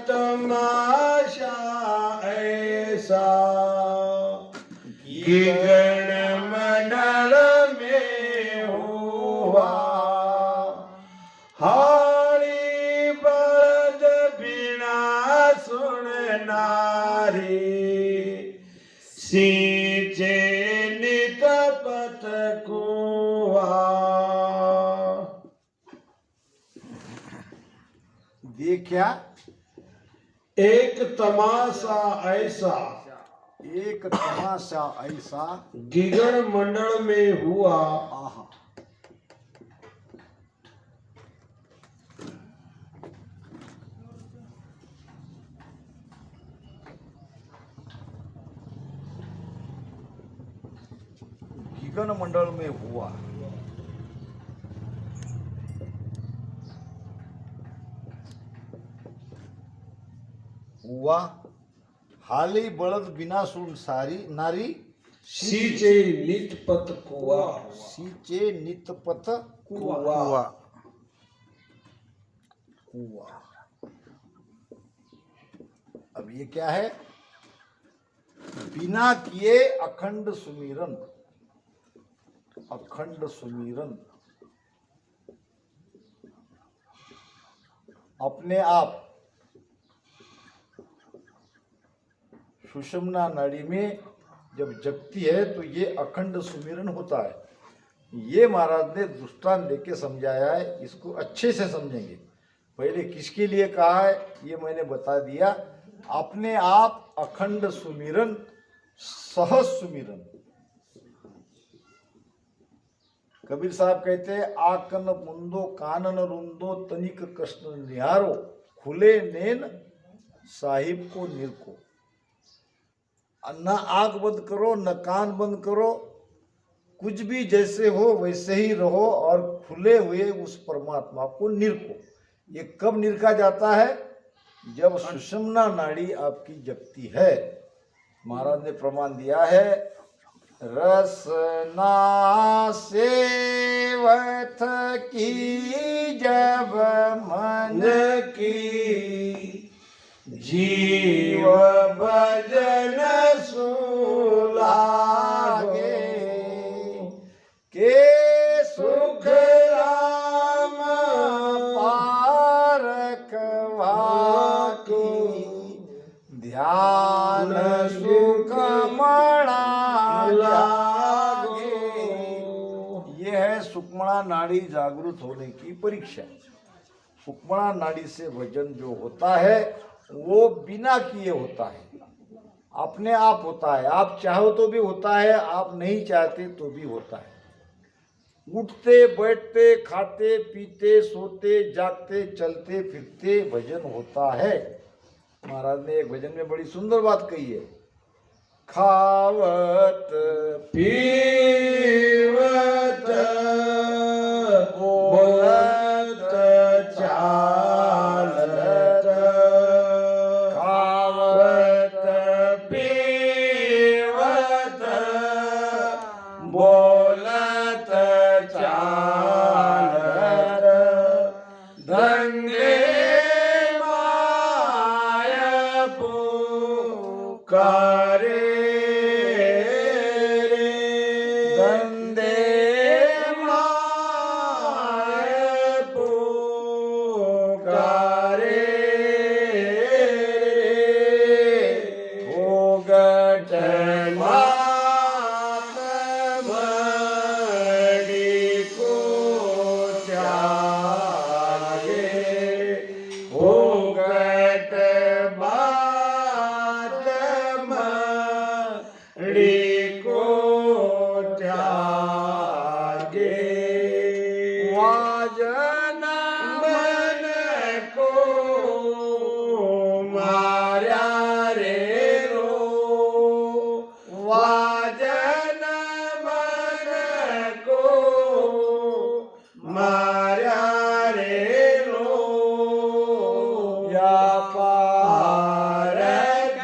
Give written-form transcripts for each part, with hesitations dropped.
तमाशा ऐसा कि गण मंडल में हुआ। हाड़ी बलद बिना सुननारी सींचे नित पथ कुआ। देखा एक तमाशा ऐसा, एक तमाशा ऐसा गिगड़ मंडल में हुआ। आहा गिगन मंडल में हुआ। हुआ हाली बलद बिना सुन सारी नारी सींचे नित पथ कुआ। सींचे नित पथ कुआ। हुआ। अब ये क्या है? बिना किए अखंड सुमिरन, अखंड सुमिरन अपने आप सुषुम्ना नाड़ी में जब जगती है तो ये अखंड सुमिरन होता है। ये महाराज ने दृष्टांत देके समझाया है, इसको अच्छे से समझेंगे। पहले किसके लिए कहा है ये मैंने बता दिया। अपने आप अखंड सुमिरन, सहज सुमिरन। कबीर साहब कहते हैं आकन मुंदो कानन रुंदो तनिक कृष्ण निहारो खुले नैन साहिब को निरको। न आंख बंद करो न कान बंद करो, कुछ भी जैसे हो वैसे ही रहो और खुले हुए उस परमात्मा को निरखो। ये कब निरखा जाता है? जब सुषुम्ना नाड़ी आपकी जगती है। महाराज ने प्रमाण दिया है रसना सेवत की जब मन की जीव भजन सुलागे के सुख राम पारखवा की ध्यान सुख मणा लागे। यह है सुक्मणा नाड़ी जागृत होने की परीक्षा। सुक्मणा नाड़ी से भजन जो होता है वो बिना किए होता है, अपने आप होता है। आप चाहो तो भी होता है, आप नहीं चाहते तो भी होता है। उठते बैठते खाते पीते सोते जागते चलते फिरते भजन होता है। महाराज ने एक भजन में बड़ी सुंदर बात कही है, खावत पीवत बोलत चालत खावत पीवत बोलत चालत धन्य माय पुकारे वाजन मन को मारा रे रो, वाजन मन को मारा रे रो, या पारख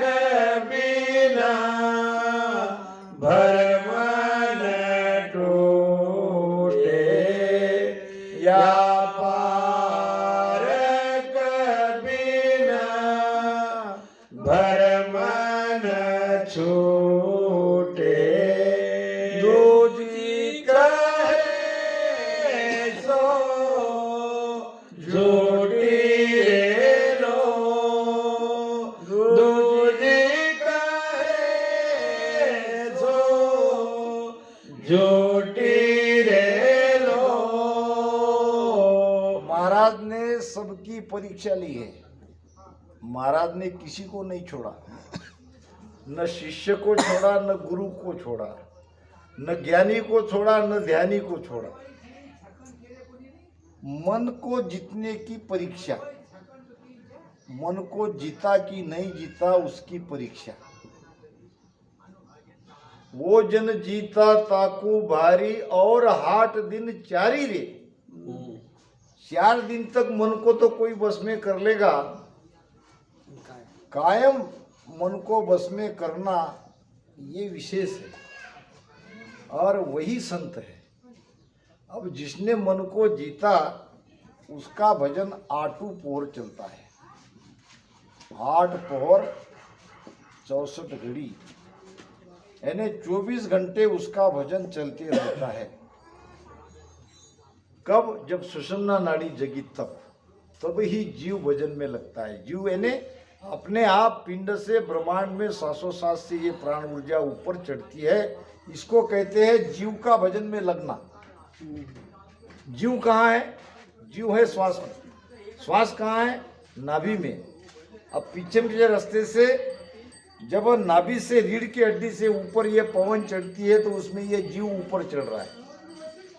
बिना भरमन टूटे, या पारक बिना भरमन छूटे दूजी कहे सो झूठी लो दूजी कहे सो झूठी रे लो। महाराज ने सबकी परीक्षा ली है। महाराज ने किसी को नहीं छोड़ा, न शिष्य को छोड़ा, न गुरु को छोड़ा, न ज्ञानी को छोड़ा, न ध्यानी को छोड़ा। मन को जीतने की परीक्षा, मन को जीता कि नहीं जीता उसकी परीक्षा। वो जन जीता ताकू भारी और 8 दिन 4 रे। 4 दिन तक मन को तो कोई बस में कर लेगा, कायम मन को बस में करना ये विशेष है और वही संत है। अब जिसने मन को जीता उसका भजन 8 पहर चलता है। 8 पहर 64 घड़ी यानी 24 घंटे उसका भजन चलते रहता है। कब? जब सुषुम्ना नाड़ी जगी तब ही जीव भजन में लगता है। जीव यानी अपने आप पिंड से ब्रह्मांड में श्वासोश्वास से ये प्राण ऊर्जा ऊपर चढ़ती है, इसको कहते हैं जीव का भजन में लगना। जीव कहाँ है? जीव है श्वास में। श्वास कहाँ है? नाभि में। अब पीछे रास्ते से जब नाभि से रीढ़ की हड्डी से ऊपर ये पवन चढ़ती है तो उसमें ये जीव ऊपर चढ़ रहा है,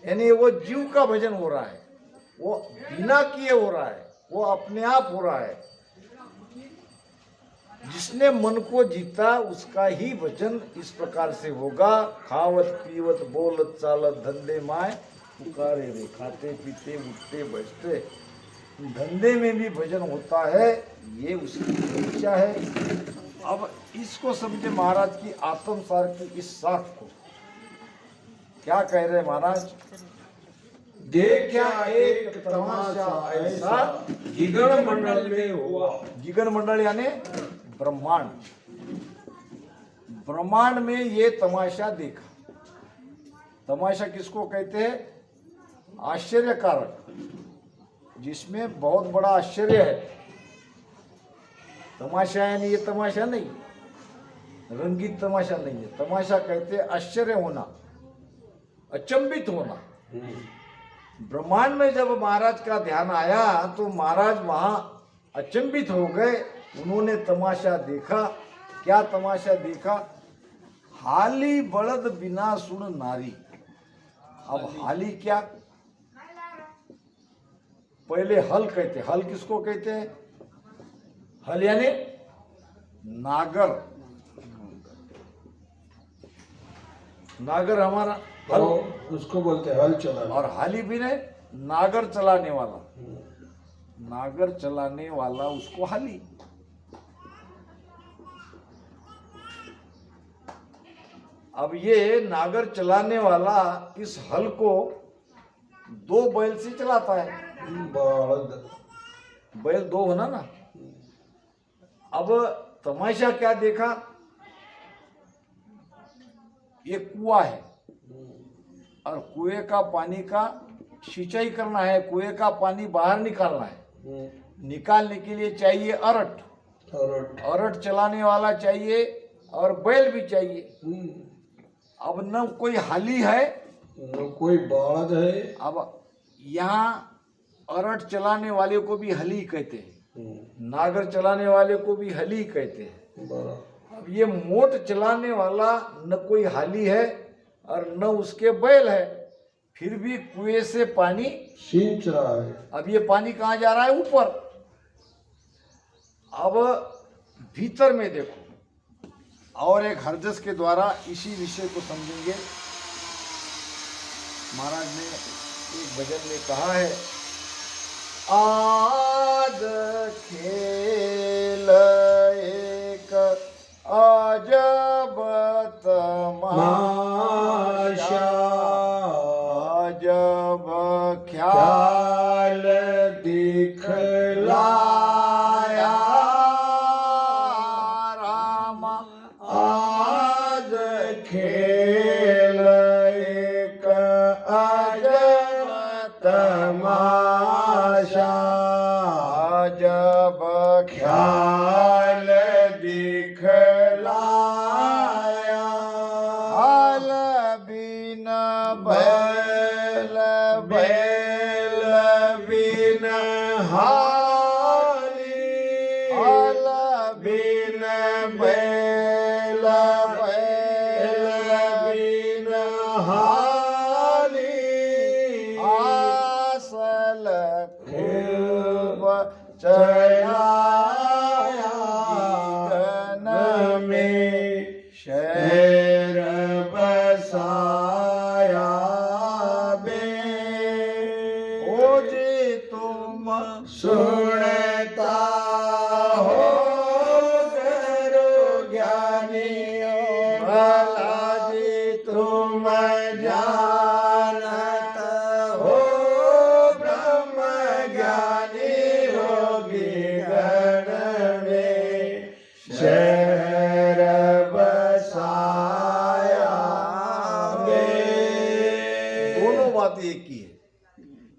यानी वो जीव का भजन हो रहा है। वो बिना किए हो रहा है, वो अपने आप हो रहा है। जिसने मन को जीता उसका ही भजन इस प्रकार से होगा। खावत पीवत बोलत चालत धंधे माय पुकारे रे। खाते पीते उठते बैठते धंधे में भी भजन होता है, ये उसकी परीक्षा है। अब इसको समझे महाराज की आत्मसार की इस साख को। क्या कह रहे महाराज? देखा एक तमाशा ऐसा गिगन मंडल में हुआ। गिगन मंडल यानी ब्रह्मांड। ब्रह्मांड में ये तमाशा देखा। तमाशा किसको कहते हैं? आश्चर्यकारक, जिसमें बहुत बड़ा आश्चर्य है। तमाशा यानी ये तमाशा नहीं, रंगीत तमाशा नहीं है। तमाशा कहते हैं आश्चर्य होना, अचंभित होना। ब्रह्मांड में जब महाराज का ध्यान आया तो महाराज वहां अचंभित हो गए। उन्होंने तमाशा देखा। क्या तमाशा देखा? हाली बलद बिना सुन नारी। अब हाली क्या? पहले हल कहते। हल किसको कहते हैं? हल यानी नागर। नागर हमारा हल, उसको बोलते हैं हल चलाना। और हाली भी ने नागर चलाने वाला। नागर चलाने वाला उसको हाली। अब ये नागर चलाने वाला इस हल को 2 बैल से चलाता है। बैल 2 होना ना। अब तमाशा क्या देखा? ये कुआं है और कुएं का पानी का सिंचाई करना है, कुएं का पानी बाहर निकालना है। निकालने के लिए चाहिए अरट। अरट चलाने वाला चाहिए और बैल भी चाहिए। अब न कोई हाली है न कोई बलद है। अब यहाँ अरट चलाने वाले को भी हली कहते हैं, नागर चलाने वाले को भी हली कहते हैं। अब ये मोट चलाने वाला न कोई हाली है और न उसके बैल है, फिर भी कुएं से पानी सींच रहा है। अब ये पानी कहाँ जा रहा है? ऊपर। अब भीतर में देखो, और एक हरजस के द्वारा इसी विषय को समझेंगे। महाराज ने एक भजन में कहा है, आज खेल एक अजब तमाशा, अजब ख्याल दिखलाया जब ख्याल दिखलाया हाल बिन बैल बैल बिन हाली हाल बिन बैल बैल बिन हाली आसल खूब चलाया गगन में शहर बसाया बे ओ जी तुम सुनता हो करो ज्ञानियों भला जी तुम जानत हो ब्रह्म ज्ञानी होगी गण में शहर बसाया बे दोनों बात एक ही है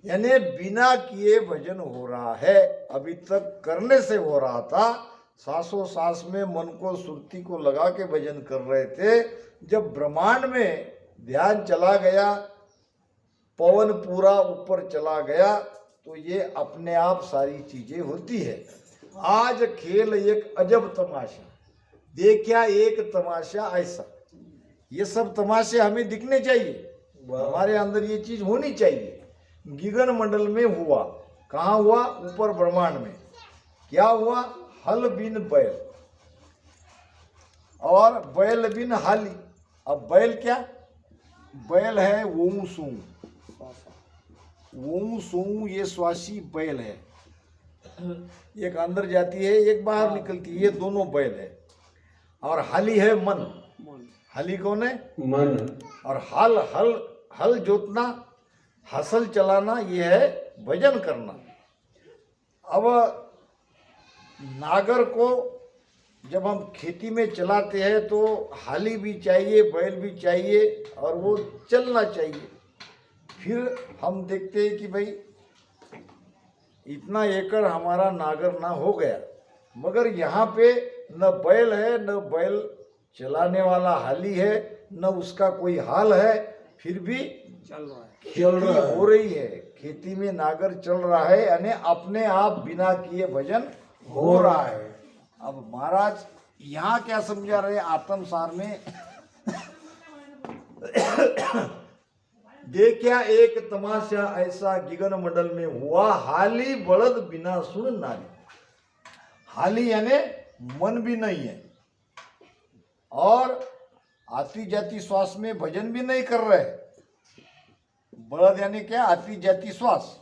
यानी बिना किए भजन हो रहा है अभी तक करने से हो रहा था सांसों सांस में मन को सुरती को लगा के भजन कर रहे थे जब ब्रह्मांड में ध्यान चला गया पवन पूरा ऊपर चला गया तो ये अपने आप सारी चीजें होती है आज खेल एक अजब तमाशा देखा एक तमाशा ऐसा ये सब तमाशे हमें दिखने चाहिए हमारे अंदर ये चीज होनी चाहिए गगन मंडल में हुआ कहाँ हुआ ऊपर ब्रह्मांड में क्या हुआ हल बिन बैल और बैल बिन हाली अब बैल क्या बैल है वों सूं ये श्वासी बैल है एक अंदर जाती है एक बाहर निकलती है ये दोनों बैल है और हाली है मन हाली कौन है मन और हल जोतना हसल चलाना ये है भजन करना अब नागर को जब हम खेती में चलाते हैं तो हाली भी चाहिए बैल भी चाहिए और वो चलना चाहिए फिर हम देखते हैं कि भाई इतना एकड़ हमारा नागर ना हो गया मगर यहाँ पे न बैल है न बैल चलाने वाला हाली है न उसका कोई हाल है फिर भी खेती हो रही है खेती में नागर चल रहा है यानी अपने आप बिना किए भजन हो रहा है अब महाराज यहाँ क्या समझा रहे आत्म सार में देखा एक तमाशा ऐसा गगन मंडल में हुआ हाली बलद बिना सुन नारी हाली यानी मन भी नहीं है और आती जाती श्वास में भजन भी नहीं कर रहे बलद यानी क्या आती जाती श्वास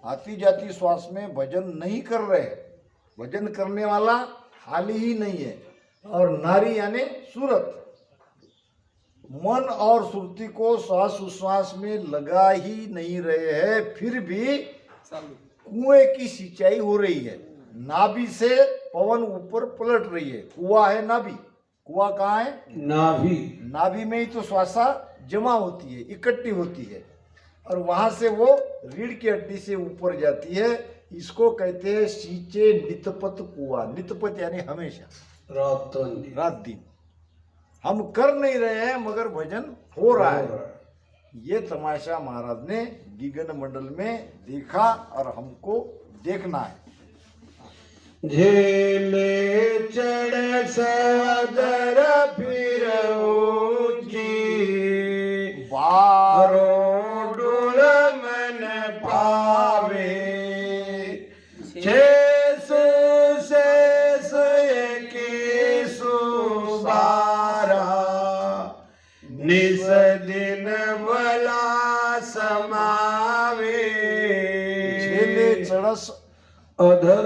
आती जाती श्वास में भजन नहीं कर रहे भजन करने वाला हाली ही नहीं है और नारी यानी सूरत मन और सुरती को श्वास उश्वास में लगा ही नहीं रहे हैं फिर भी कुएं की सिंचाई हो रही है नाभि से पवन ऊपर पलट रही है कुआं है नाभि कुआं कहाँ है नाभि में ही तो श्वासा जमा होती है इकट्ठी होती है और वहां से वो रीढ़ की हड्डी से ऊपर जाती है इसको कहते हैं सींचे नितपत कुआं नितपत यानी हमेशा रात दिन हम कर नहीं रहे हैं मगर भजन हो रहा है ये तमाशा महाराज ने गगन मंडल में देखा और हमको देखना है झेले चढ़ सदर फिर ऊंची बारो डोल मन पावे शेष शेष की सुबारा निस दिन भला समावे झेले चढ़स अधर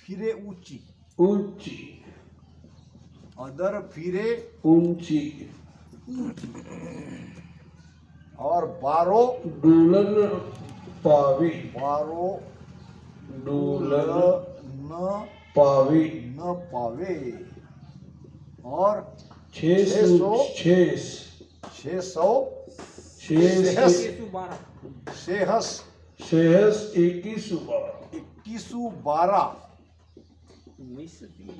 फिरे ऊंची ऊंची अधर फिरे ऊंची और बारो डूलन पावी बारो डूलन न पावी न पावे और 600 सेहस 21 बार 2112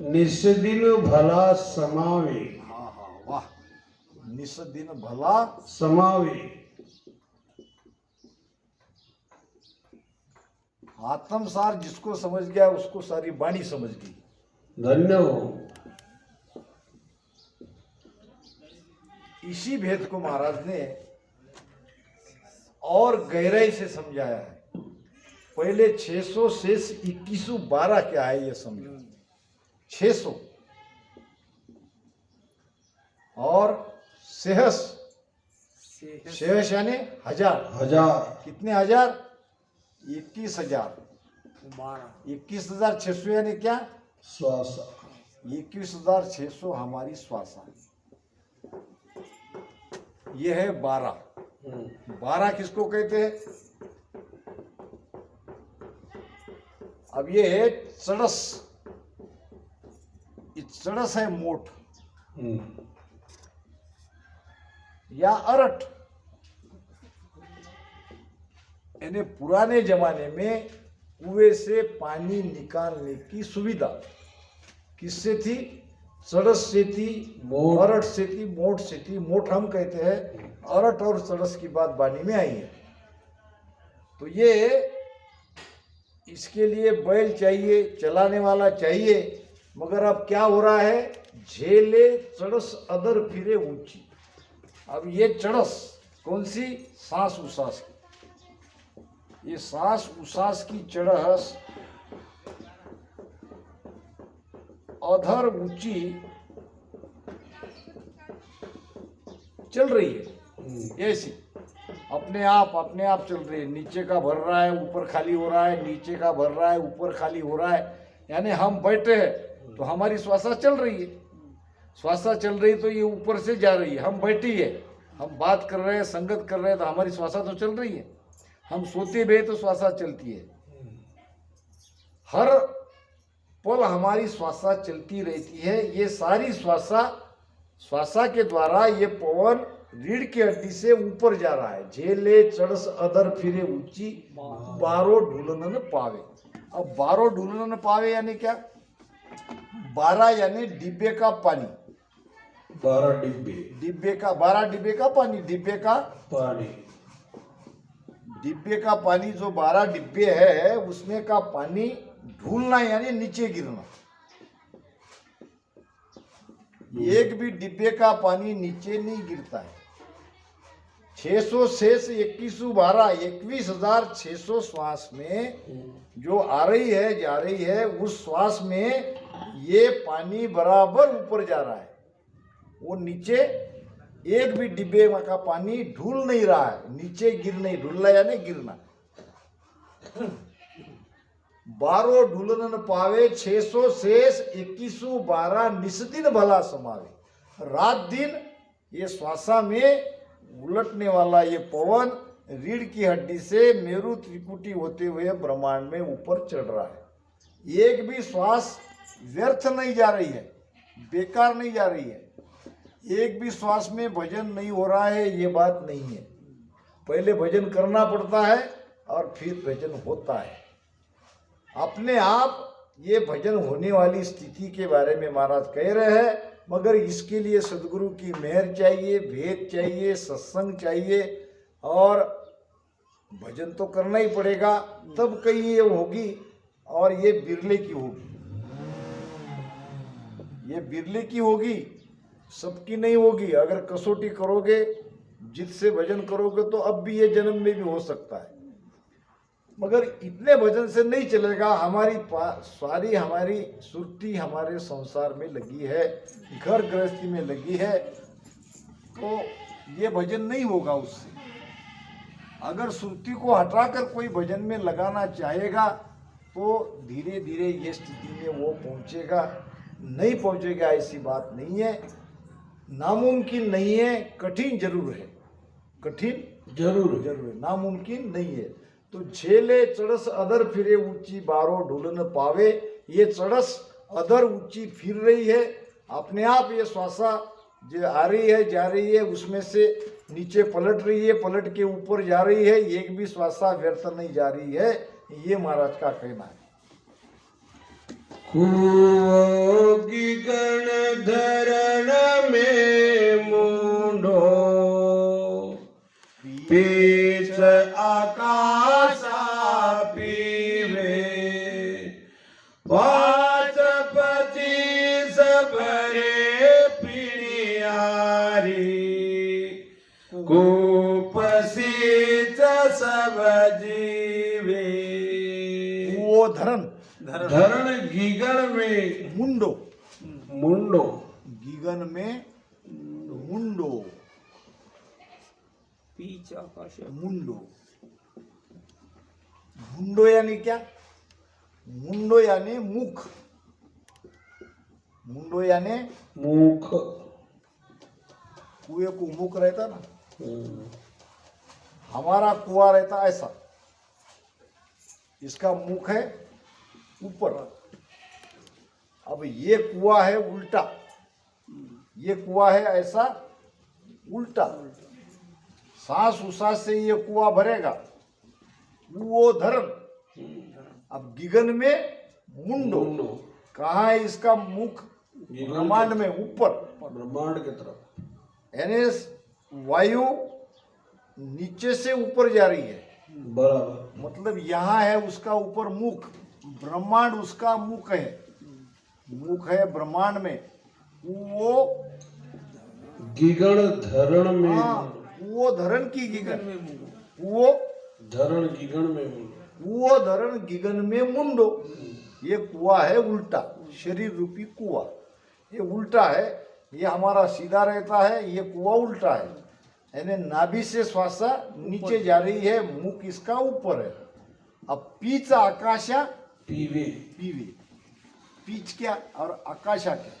निस्दिन भला समावे हाँ हाँ वाह, निस्दिन भला समावे। आत्मसार जिसको समझ गया उसको सारी वाणी समझ गई। धन्य हो। इसी भेद को महाराज ने और गहराई से समझाया है। पहले 600 शेष 2112 क्या है ये समझो। 600 और सहस, सहस यानी 1000। हजार कितने हजार? 21,000। 21,600 यानी क्या? श्वास 21,600 हमारी श्वासा। ये है 12। 12 किसको कहते हैं? अब ये है चड़स। ये चड़स है मोट या अरट। यानी पुराने जमाने में कुएं से पानी निकालने की सुविधा किससे थी? चड़स से थी, अरट से थी, मोट से थी। मोट हम कहते हैं, अरट और चड़स की बात वाणी में आई है। तो ये इसके लिए बैल चाहिए, चलाने वाला चाहिए। मगर अब क्या हो रहा है? झेले चड़स अदर फिरे ऊंची। अब ये चड़स कौन सी? सांस उसास की। ये सांस उसास की चड़स अधर ऊंची चल रही है। ऐसी अपने आप चल रही है। नीचे का भर रहा है, ऊपर खाली हो रहा है, नीचे का भर रहा है, ऊपर खाली हो रहा है। यानी हम बैठे हैं तो हमारी श्वासा चल रही है। श्वासा चल रही तो ये ऊपर से जा रही है। हम बैठी है, हम बात कर रहे हैं, संगत कर रहे हैं तो हमारी श्वासा तो चल रही है। हम सोते भी तो श्वासा चलती है। हर पल हमारी श्वासा चलती रहती है। ये सारी श्वासा के द्वारा ये पवन रीढ़ की हड्डी से ऊपर जा रहा है। झेले चड़स अदर फिरे ऊंची, 12 ढूलनन पावे। अब 12 ढूलनन पावे यानी क्या? 12 यानी डिब्बे का पानी। 12 डिब्बे, डिब्बे का 12 डिब्बे का पानी। डिब्बे का पानी जो 12 डिब्बे है उसमें का पानी ढूलना यानी नीचे गिरना। एक भी डिब्बे का पानी नीचे नहीं गिरता है। 600 शेष 21,12 21,600 श्वास में जो आ रही है जा रही है, उस श्वास में ये पानी बराबर ऊपर जा रहा है। वो नीचे एक भी डिब्बे का पानी ढूल नहीं रहा है, नीचे गिर नहीं। ढूलना यानी गिरना। 12 ढूलन पावे 600 शेष 21,12 निस्दिन भला समावे। रात दिन ये श्वासा में उलटने वाला ये पवन रीढ़ की हड्डी से मेरु त्रिकुटी होते हुए ब्रह्मांड में ऊपर चढ़ रहा है। एक भी श्वास व्यर्थ नहीं जा रही है, बेकार नहीं जा रही है। एक भी श्वास में भजन नहीं हो रहा है, ये बात नहीं है। पहले भजन करना पड़ता है और फिर भजन होता है। अपने आप ये भजन होने वाली स्थिति के बारे में महाराज कह रहे हैं। मगर इसके लिए सदगुरु की मेहर चाहिए, भेद चाहिए, सत्संग चाहिए और भजन तो करना ही पड़ेगा, तब कहीं ये होगी। और ये बिरले की होगी, ये बिरले की होगी, सबकी नहीं होगी। अगर कसौटी करोगे, जिद से भजन करोगे तो अब भी ये जन्म में भी हो सकता है। मगर इतने भजन से नहीं चलेगा। हमारी सुरती हमारे संसार में लगी है, घर गृहस्थी में लगी है, तो ये भजन नहीं होगा उससे। अगर सुरती को हटाकर कोई भजन में लगाना चाहेगा तो धीरे धीरे ये स्थिति में वो पहुंचेगा। नहीं पहुंचेगा ऐसी बात नहीं है, नामुमकिन नहीं है, कठिन जरूर है। कठिन जरूर है, नामुमकिन नहीं है। तो झेले चड़स अदर फिरे ऊंची 12 ढूलन पावे। ये चड़स अदर ऊंची फिर रही है। अपने आप ये श्वासा जो आ रही है जा रही है, उसमें से नीचे पलट रही है, पलट के ऊपर जा रही है। एक भी श्वासा व्यर्थ नहीं जा रही है, ये महाराज का कहना है। कुओ गगन धरण में मुंडो पीछ आकाशा पीवे पाँच पचीस भरे पिणियारी कूप सींच सब जीवे। वो धरण धरण गीगण में मुंडो, मुंडो गीगन में मुंडो, पीछ आकाश मुंडो। मुंडो यानी क्या? मुंडो यानी मुख, मुंडो यानी मुख। कुएं को मुख रहता ना, हमारा कुआं रहता ऐसा, इसका मुख है ऊपर। अब ये कुआं है उल्टा, ये कुआं है ऐसा उल्टा। सांस उसास से ये कुआं भरेगा, वो धरण। अब गिगन में मुंडो, कहाँ है इसका मुख? ब्रह्मांड में ऊपर, ब्रह्मांड की तरफ। यानी वायु नीचे से ऊपर जा रही है, बराबर। मतलब यहाँ है उसका ऊपर मुख, ब्रह्मांड उसका मुख है, मुख है ब्रह्मांड में। वो गीगण धरण में, वो धरण की गिगन, वो धरण गीगण में मुंडो, वो धरण गिगन में मुंडो। ये कुआं है उल्टा, शरीर रूपी कुआं ये उल्टा है, ये हमारा सीधा रहता है, ये कुआं उल्टा है। यानी नाभि से श्वासा नीचे जा रही है, मुख इसका ऊपर है। अब पीच आकाशा पीवे, पीवे, पीच क्या और आकाशा क्या?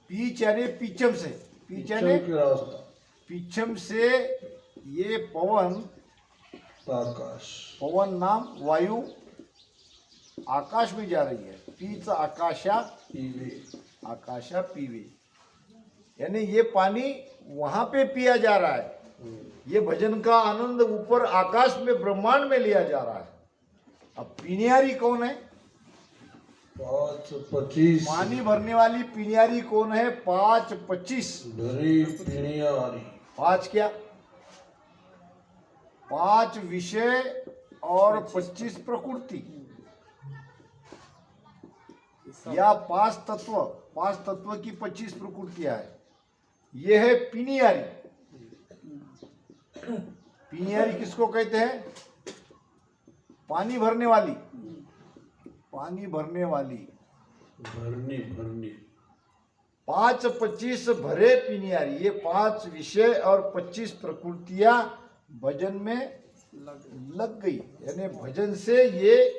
पीच यानी पीछम से, पीच यानी के रास्ता, पीछम से ये पवन, आकाश, पवन नाम वायु आकाश में जा रही है। पीच आकाशा पीवे, आकाशा पीवे, यानी ये पानी वहां पे पिया जा रहा है। ये भजन का आनंद ऊपर आकाश में ब्रह्मांड में लिया जा रहा है। अब पिनियारी कौन है? 5-25 पानी भरने वाली पिनियारी कौन है? 5-25 भरी पिणियारी। 5 क्या? 5 विषय और 25 प्रकृति, या 5 तत्व, 5 तत्व की 25 प्रकृतियां है। ये है पिनियारी। पिनियारी किसको कहते हैं? पानी भरने वाली, पानी भरने वाली, भरनी भरनी। 5-25 भरे पिनियारी, ये 5 विषय और 25 प्रकृतियां भजन में लग गई, यानी भजन से ये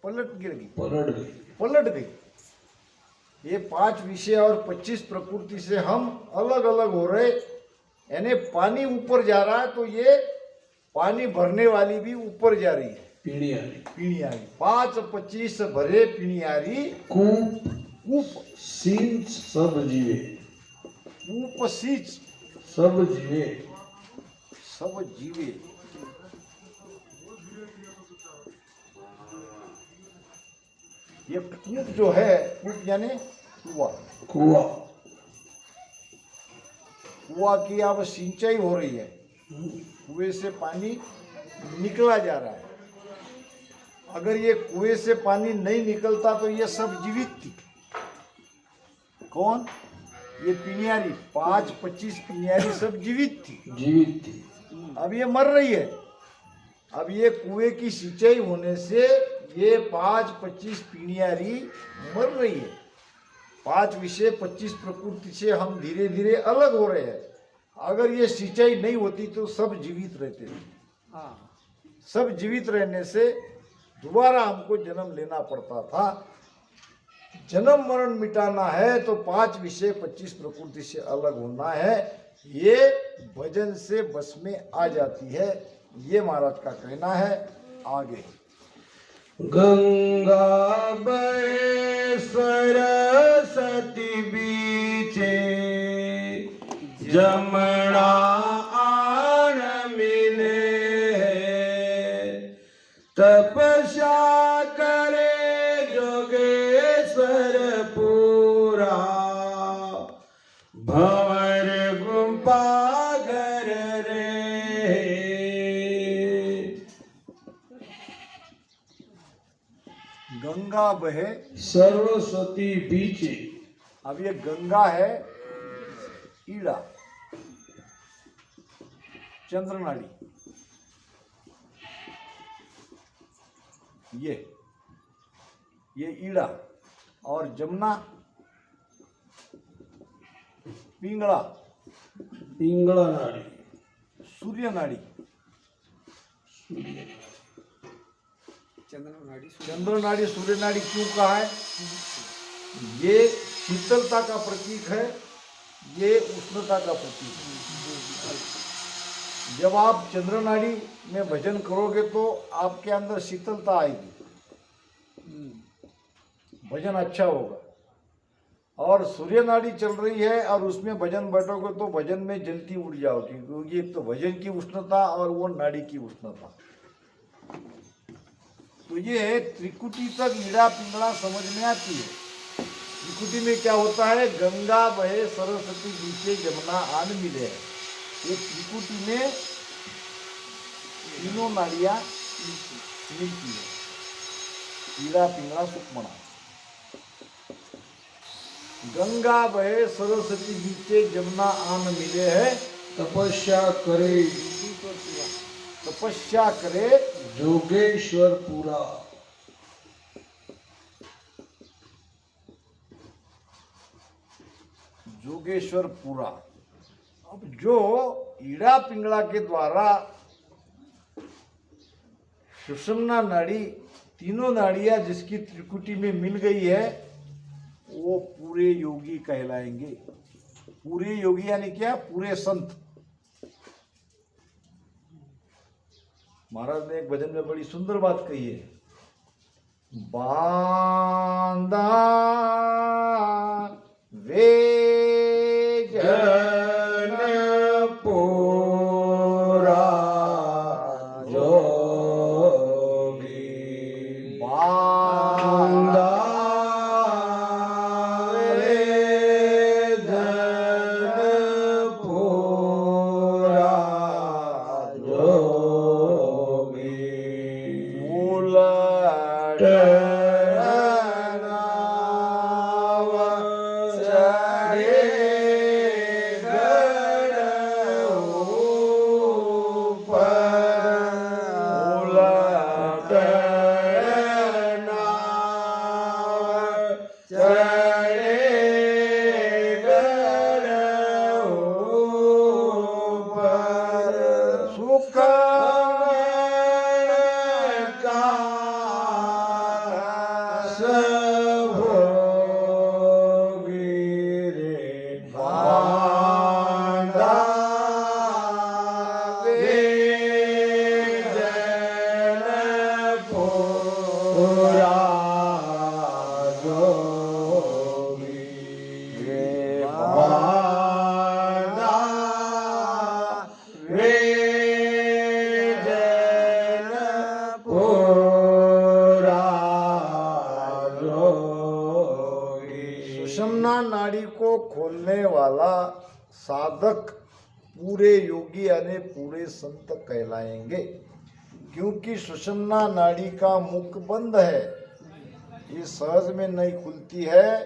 पलट गिर गई, पलट गई, पलट गई। ये 5 विषय और 25 प्रकृति से हम अलग अलग हो रहे, यानी पानी ऊपर जा रहा है तो ये पानी भरने वाली भी ऊपर जा रही है। पिणियारी, पिणियारी 5-25 भरे पिणियारी, कूप कूप सींच सब जीवे, कूप सींच सब जीवे, सब जीवे। ये कूप जो है, कूप यानी कुआं, कुआ, कुआं की अब सिंचाई हो रही है, कुएं से पानी निकला जा रहा है। अगर ये कुएं से पानी नहीं निकलता तो ये सब जीवित थी। कौन? ये पिनियारी, 5-25 पिनियारी सब जीवित थी, जीवित थी। अब ये मर रही है। अब ये कुएं की सिंचाई होने से ये 5-25 पिनियारी मर रही है। 5 विषय 25 प्रकृति से हम धीरे धीरे अलग हो रहे हैं। अगर ये सिंचाई नहीं होती तो सब जीवित रहते थे। सब जीवित रहने से दोबारा हमको जन्म लेना पड़ता था। जन्म मरण मिटाना है तो 5 विषय 25 प्रकृति से अलग होना है। ये भजन से बस में आ जाती है, ये महाराज का कहना है। आगे गंगा बहे सरस्वती बीचे, जमना आन मिले, तपस्या करे जोगेश्वर पूरा भंवर गुंपा घर रे। गंगा बहे सरस्वती बीचे। अब ये गंगा है ईड़ा चंद्रनाड़ी, ये ईड़ा और जमुना पिंगला पिंगला नाड़ी सूर्य नाड़ी चंद्र नाड़ी सूर्य नाड़ी क्यों कहा है? ये शीतलता का प्रतीक है, ये उष्णता का प्रतीक है। जब आप चंद्र नाड़ी में भजन करोगे तो आपके अंदर शीतलता आएगी, भजन अच्छा होगा। और सूर्य नाड़ी चल रही है और उसमें भजन बैठोगे तो भजन में जल्दी उड़ जाओगे, क्योंकि एक तो भजन की उष्णता और वो नाड़ी की उष्णता। तो ये त्रिकुटी तक ईड़ा पिंगला समझ में आती है। त्रिकुटी में क्या होता है? गंगा बहे सरस्वती बीचे जमुना आन मिले है। ये त्रिकुटी में तीनों नाड़ियां मिलती है, ईड़ा पिंगला सुकमणा। गंगा बहे सरस्वती बीचे जमुना आन मिले है। तपस्या करे तपस्या करे जोगेश्वर पूरा। जोगेश्वर पूरा। अब जो ईड़ा पिंगला के द्वारा सुषुम्ना नाड़ी, तीनों नाड़ियां जिसकी त्रिकुटी में मिल गई है, वो पूरे योगी कहलाएंगे। पूरे योगी यानी क्या? पूरे संत। महाराज ने एक भजन में बड़ी सुंदर बात कही है, बांदा वे जन पूरा जोगी बांदा वे जन पूरा जोगी उलट नाव चढ़े गढ़ ऊपर उलट नाव चढ़े गढ़ ऊपर सुख सुषुम्ना नाड़ी को खोलने वाला साधक पूरे योगी यानी पूरे संत कहलाएंगे, क्योंकि सुषुम्ना नाड़ी का मुख बंद है, ये सहज में नहीं खुलती है।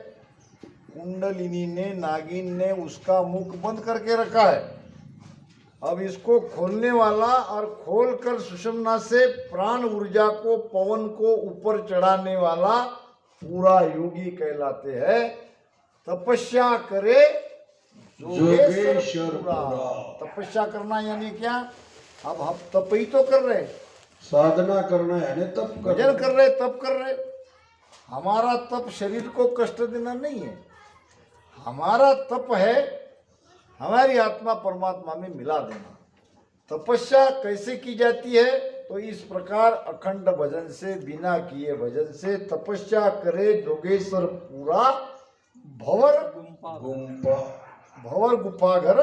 कुंडलिनी ने, नागिन ने उसका मुख बंद करके रखा है। अब इसको खोलने वाला और खोलकर सुषुम्ना से प्राण ऊर्जा को, पवन को ऊपर चढ़ाने वाला पूरा योगी कहलाते हैं। तपस्या करे जोगेश्वर पूरा। पूरा। तपस्या करना यानी क्या? अब हम तप ही तो कर रहे, साधना करना है, तप भजन कर रहे, तप कर रहे। हमारा तप शरीर को कष्ट देना नहीं है, हमारा तप है हमारी आत्मा परमात्मा में मिला देना। तपस्या कैसे की जाती है? तो इस प्रकार अखंड भजन से, बिना किए भजन से। तपस्या करे जोगेश्वर पूरा भवर गुंपा भवर गुफा घर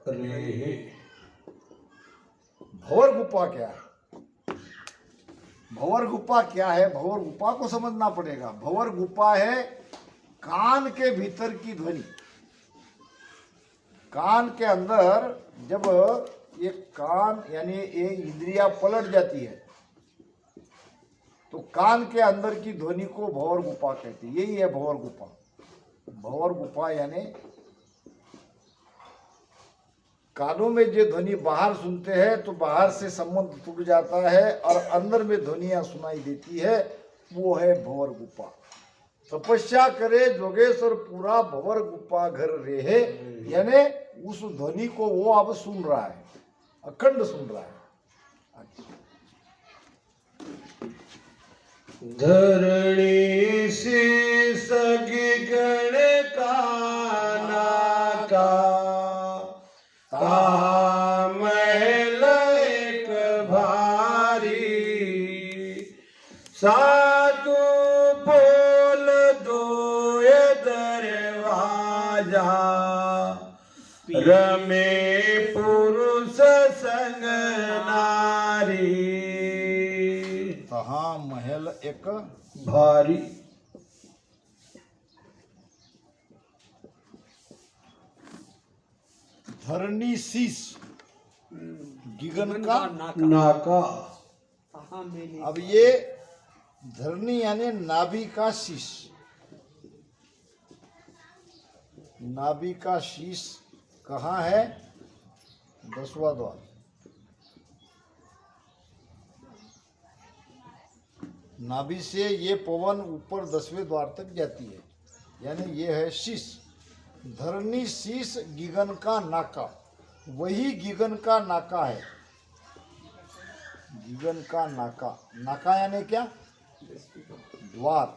रे। भवर गुफा क्या है? भंवर गुफा क्या है? भंवर गुफा को समझना पड़ेगा। भंवर गुफा है कान के भीतर की ध्वनि। कान के अंदर जब ये कान यानी ये इंद्रियां पलट जाती है तो कान के अंदर की ध्वनि को भंवर गुफा कहते हैं। यही है भंवर गुफा। भंवर गुफा यानी कानों में जो ध्वनि बाहर सुनते हैं तो बाहर से संबंध टूट जाता है और अंदर में ध्वनियां सुनाई देती है, वो है भंवर गुफा। तपस्या करे जोगेश्वर पूरा भंवर गुफा घर रेहे, यानी उस ध्वनि को वो अब सुन रहा है, अखंड सुन रहा है। धरणी शीस गगन का महल एक भारी, सातु पोल दोय दरवाजा, रमे पुरुष संग नारी। तहाँ महल एक भारी, धरणी शीश गगन का नाका। अब ये धरणी यानी नाभि का शीश। नाभि का शीश कहाँ है? 10वां द्वार। नाभि से ये पवन ऊपर 10वें द्वार तक जाती है, यानी ये है शीश। धरणी शीश गगन का नाका, वही गगन का नाका है। गगन का नाका, नाका यानी क्या? द्वार।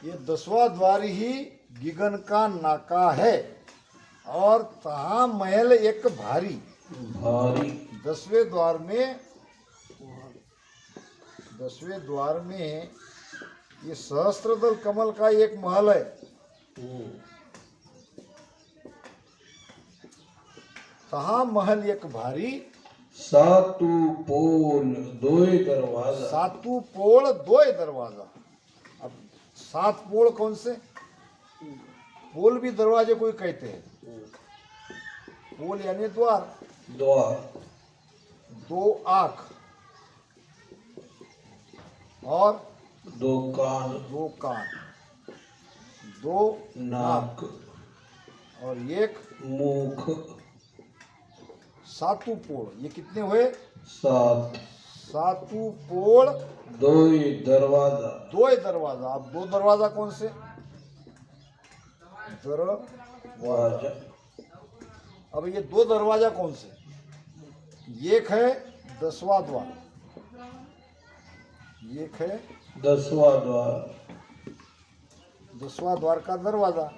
ये 10वां द्वार ही गगन का नाका है। और तहाँ महल एक भारी। भारी 10वें द्वार में, 10वें द्वार में ये सहस्त्रदल कमल का एक महल है। तहाँ महल एक भारी, सातु पोल दोय दरवाजा। सातु पोल दोय दरवाजा। अब 7 पोल कौन से? पोल भी दरवाजे को ही कहते हैं। पोल यानी द्वार। द्वार 2 आँख और 2 कान, 2 कान, 2 नाक और 1 मुख। सातु पोल। ये कितने हुए? 7 सातु पोल दोय दरवाजा। 2 दरवाजा। अब 2 दरवाजा कौन से? वाजा। अब ये 2 दरवाजा कौन से? एक है 10वां द्वार, एक है 10वां द्वार। 10वां द्वार का दरवाजा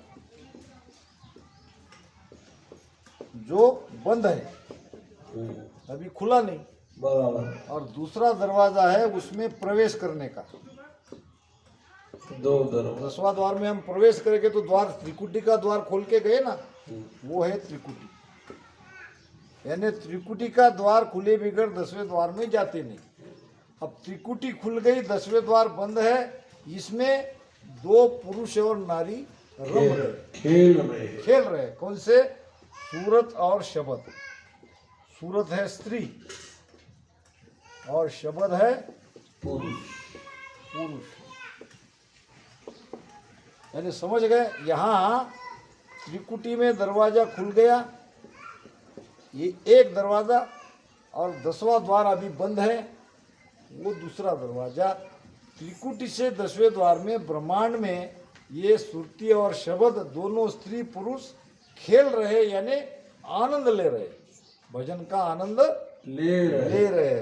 जो बंद है, अभी खुला नहीं। बराबर। और दूसरा दरवाजा है उसमें प्रवेश करने का। 2 दरवाजा। 10वां द्वार में हम प्रवेश करेंगे तो द्वार, त्रिकुटी का द्वार खोल के गए ना, वो है त्रिकुटी। यानी त्रिकुटी का द्वार खुले बिगड़ 10वें द्वार में जाते नहीं। अब त्रिकुटी खुल गई, 10वें द्वार बंद है, इसमें 2 पुरुष और नारी रम रहे, खेल रहे। कौन से? सूरत और शबद। सूरत है स्त्री और शबद है पुरुष। यानी समझ गए? यहाँ त्रिकुटी में दरवाजा खुल गया, ये एक दरवाजा, और 10वां द्वार अभी बंद है, वो दूसरा दरवाजा। त्रिकुटी से 10वें द्वार में ब्रह्मांड में ये सुरती और शबद दोनों स्त्री पुरुष खेल रहे, यानी आनंद ले रहे, भजन का आनंद ले रहे।